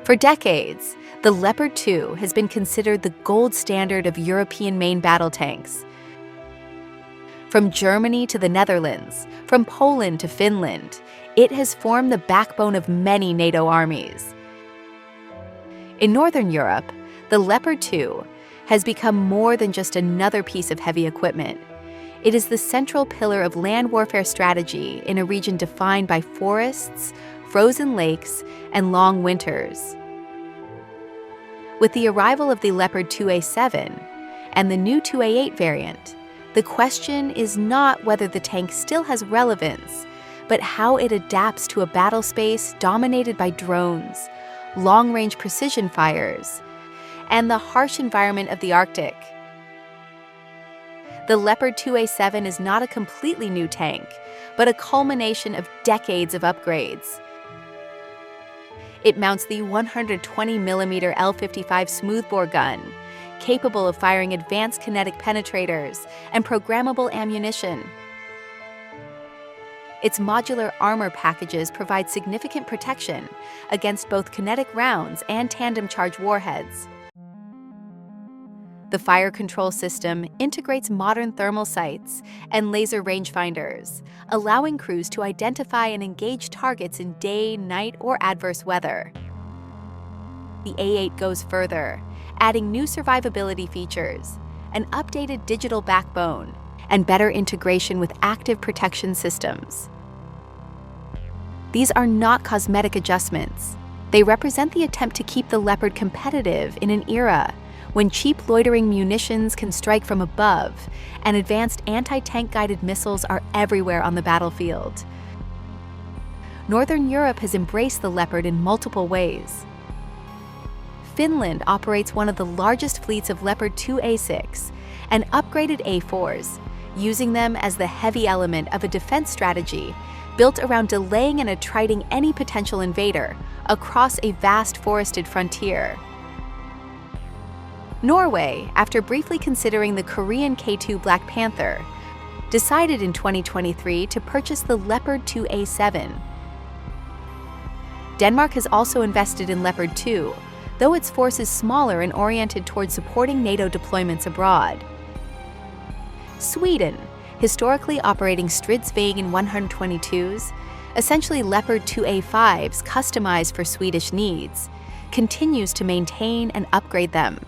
For decades, the Leopard 2 has been considered the gold standard of European main battle tanks. From Germany to the Netherlands, from Poland to Finland, it has formed the backbone of many NATO armies. In Northern Europe, the Leopard 2 has become more than just another piece of heavy equipment. It is the central pillar of land warfare strategy in a region defined by forests, frozen lakes, and long winters. With the arrival of the Leopard 2A7 and the new 2A8 variant, the question is not whether the tank still has relevance, but how it adapts to a battle space dominated by drones, long-range precision fires, and the harsh environment of the Arctic. The Leopard 2A7 is not a completely new tank, but a culmination of decades of upgrades. It mounts the 120mm L55 smoothbore gun, capable of firing advanced kinetic penetrators and programmable ammunition. Its modular armor packages provide significant protection against both kinetic rounds and tandem charge warheads. The fire control system integrates modern thermal sights and laser rangefinders, allowing crews to identify and engage targets in day, night, or adverse weather. The A8 goes further, adding new survivability features, an updated digital backbone, and better integration with active protection systems. These are not cosmetic adjustments. They represent the attempt to keep the Leopard competitive in an era when cheap loitering munitions can strike from above and advanced anti-tank guided missiles are everywhere on the battlefield. Northern Europe has embraced the Leopard in multiple ways. Finland operates one of the largest fleets of Leopard 2A6 and upgraded A4s, using them as the heavy element of a defense strategy built around delaying and attriting any potential invader across a vast forested frontier. Norway, after briefly considering the Korean K2 Black Panther, decided in 2023 to purchase the Leopard 2A7. Denmark has also invested in Leopard 2, though its force is smaller and oriented towards supporting NATO deployments abroad. Sweden, historically operating Stridsvagn 122s, essentially Leopard 2A5s customized for Swedish needs, continues to maintain and upgrade them.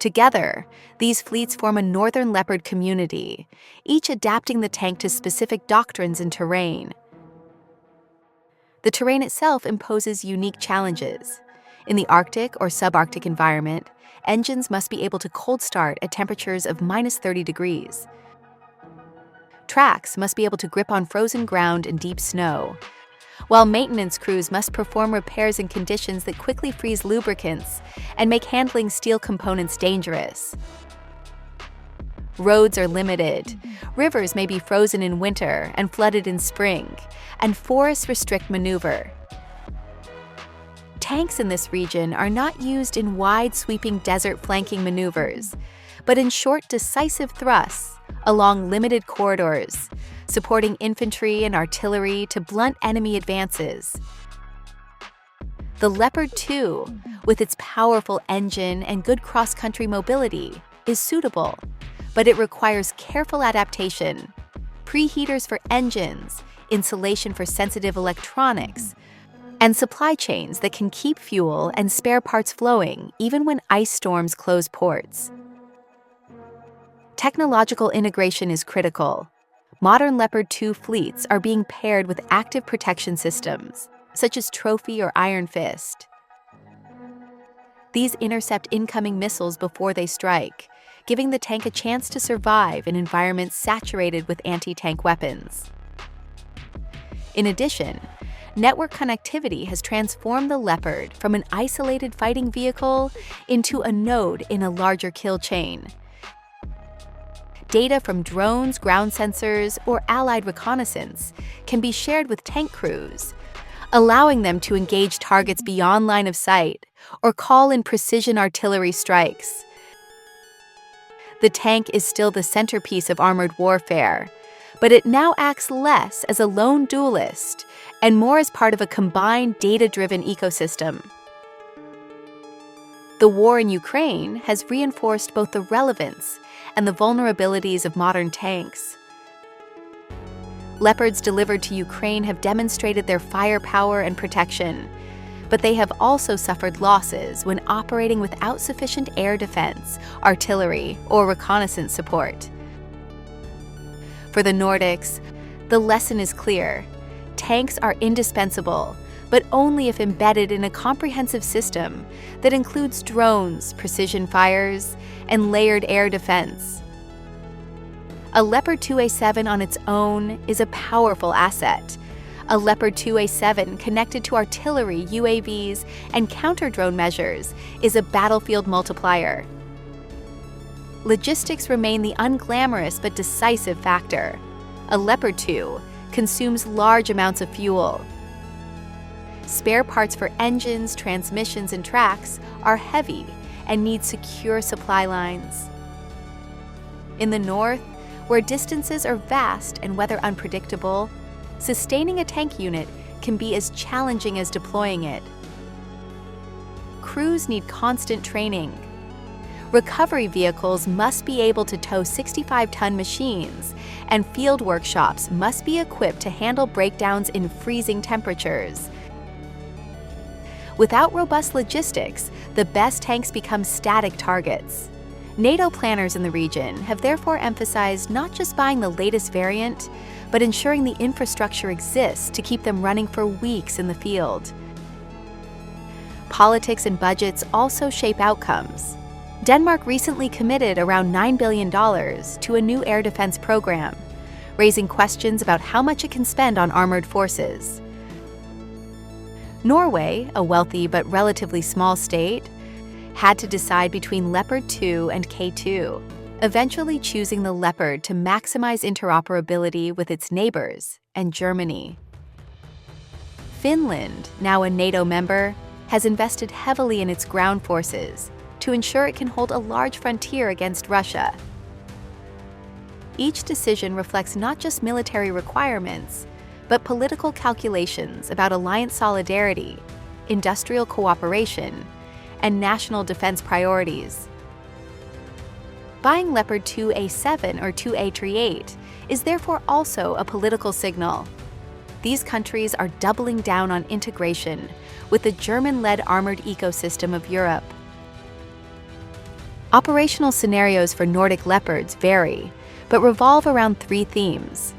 Together, these fleets form a Northern Leopard community, each adapting the tank to specific doctrines and terrain. The terrain itself imposes unique challenges. In the Arctic or subarctic environment, engines must be able to cold start at temperatures of -30 degrees. Tracks must be able to grip on frozen ground and deep snow, while maintenance crews must perform repairs in conditions that quickly freeze lubricants and make handling steel components dangerous. Roads are limited, rivers may be frozen in winter and flooded in spring, and forests restrict maneuver. Tanks in this region are not used in wide, sweeping desert flanking maneuvers, but in short, decisive thrusts along limited corridors, supporting infantry and artillery to blunt enemy advances. The Leopard 2, with its powerful engine and good cross-country mobility, is suitable, but it requires careful adaptation, preheaters for engines, insulation for sensitive electronics, and supply chains that can keep fuel and spare parts flowing even when ice storms close ports. Technological integration is critical. Modern Leopard 2 fleets are being paired with active protection systems, such as Trophy or Iron Fist. These intercept incoming missiles before they strike, giving the tank a chance to survive in environments saturated with anti-tank weapons. In addition, network connectivity has transformed the Leopard from an isolated fighting vehicle into a node in a larger kill chain. Data from drones, ground sensors, or allied reconnaissance can be shared with tank crews, allowing them to engage targets beyond line of sight or call in precision artillery strikes. The tank is still the centerpiece of armored warfare, but it now acts less as a lone duelist and more as part of a combined data-driven ecosystem. The war in Ukraine has reinforced both the relevance and the vulnerabilities of modern tanks. Leopards delivered to Ukraine have demonstrated their firepower and protection, but they have also suffered losses when operating without sufficient air defense, artillery, or reconnaissance support. For the Nordics, the lesson is clear. Tanks are indispensable, but only if embedded in a comprehensive system that includes drones, precision fires, and layered air defense. A Leopard 2A7 on its own is a powerful asset. A Leopard 2A7 connected to artillery, UAVs, and counter-drone measures is a battlefield multiplier. Logistics remain the unglamorous but decisive factor. A Leopard 2 consumes large amounts of fuel. Spare parts for engines, transmissions, and tracks are heavy and need secure supply lines. In the north, where distances are vast and weather unpredictable, sustaining a tank unit can be as challenging as deploying it. Crews need constant training. Recovery vehicles must be able to tow 65-ton machines, and field workshops must be equipped to handle breakdowns in freezing temperatures. Without robust logistics, the best tanks become static targets. NATO planners in the region have therefore emphasized not just buying the latest variant, but ensuring the infrastructure exists to keep them running for weeks in the field. Politics and budgets also shape outcomes. Denmark recently committed around $9 billion to a new air defense program, raising questions about how much it can spend on armored forces. Norway, a wealthy but relatively small state, had to decide between Leopard 2 and K2, eventually choosing the Leopard to maximize interoperability with its neighbors and Germany. Finland, now a NATO member, has invested heavily in its ground forces to ensure it can hold a large frontier against Russia. Each decision reflects not just military requirements, but political calculations about alliance solidarity, industrial cooperation, and national defense priorities. Buying Leopard 2A7 or 2A38 is therefore also a political signal. These countries are doubling down on integration with the German-led armored ecosystem of Europe. Operational scenarios for Nordic Leopards vary, but revolve around three themes.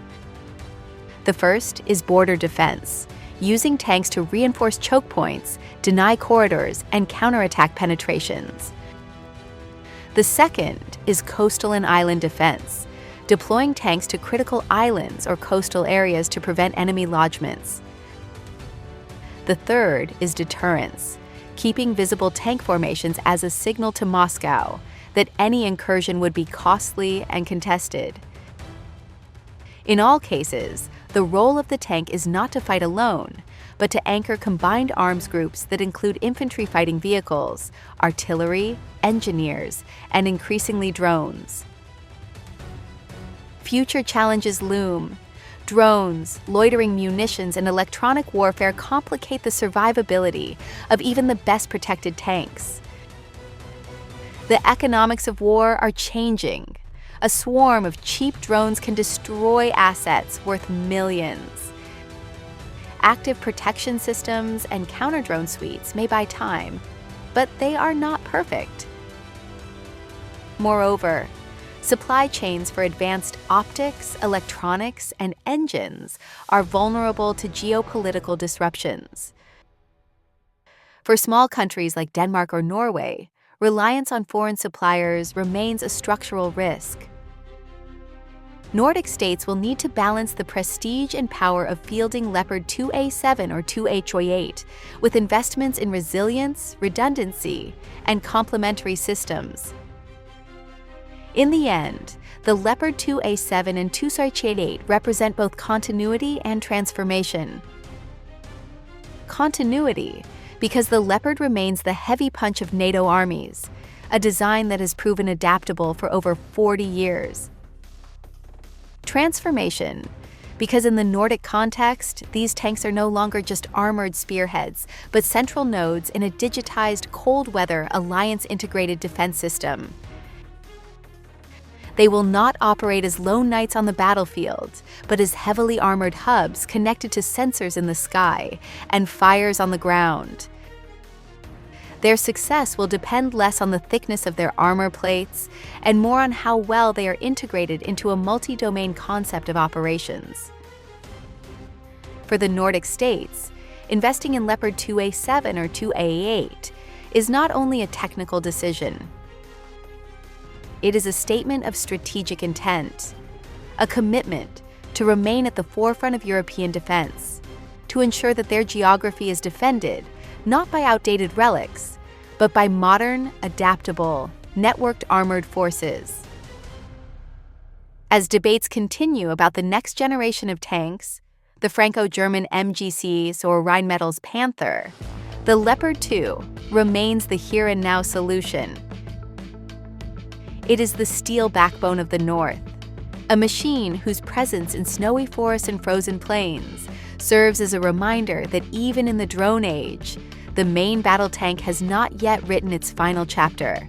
The first is border defense, using tanks to reinforce choke points, deny corridors, and counterattack penetrations. The second is coastal and island defense, deploying tanks to critical islands or coastal areas to prevent enemy lodgements. The third is deterrence, keeping visible tank formations as a signal to Moscow that any incursion would be costly and contested. In all cases, the role of the tank is not to fight alone, but to anchor combined arms groups that include infantry fighting vehicles, artillery, engineers, and increasingly drones. Future challenges loom. Drones, loitering munitions, and electronic warfare complicate the survivability of even the best protected tanks. The economics of war are changing. A swarm of cheap drones can destroy assets worth millions. Active protection systems and counter-drone suites may buy time, but they are not perfect. Moreover, supply chains for advanced optics, electronics, and engines are vulnerable to geopolitical disruptions. For small countries like Denmark or Norway, reliance on foreign suppliers remains a structural risk. Nordic states will need to balance the prestige and power of fielding Leopard 2A7 or 2A38 with investments in resilience, redundancy, and complementary systems. In the end, the Leopard 2A7 and 2A38 represent both continuity and transformation. Continuity, because the Leopard remains the heavy punch of NATO armies, a design that has proven adaptable for over 40 years. Transformation, Because in the Nordic context, these tanks are no longer just armored spearheads, but central nodes in a digitized cold-weather alliance-integrated defense system. They will not operate as lone knights on the battlefield, but as heavily armored hubs connected to sensors in the sky and fires on the ground. Their success will depend less on the thickness of their armor plates and more on how well they are integrated into a multi-domain concept of operations. For the Nordic states, investing in Leopard 2A7 or 2A8 is not only a technical decision. It is a statement of strategic intent, a commitment to remain at the forefront of European defense, to ensure that their geography is defended not by outdated relics, but by modern, adaptable, networked armored forces. As debates continue about the next generation of tanks, the Franco-German MGCs or Rheinmetall's Panther, the Leopard 2 remains the here-and-now solution. It is the steel backbone of the North, a machine whose presence in snowy forests and frozen plains serves as a reminder that even in the drone age, the main battle tank has not yet written its final chapter.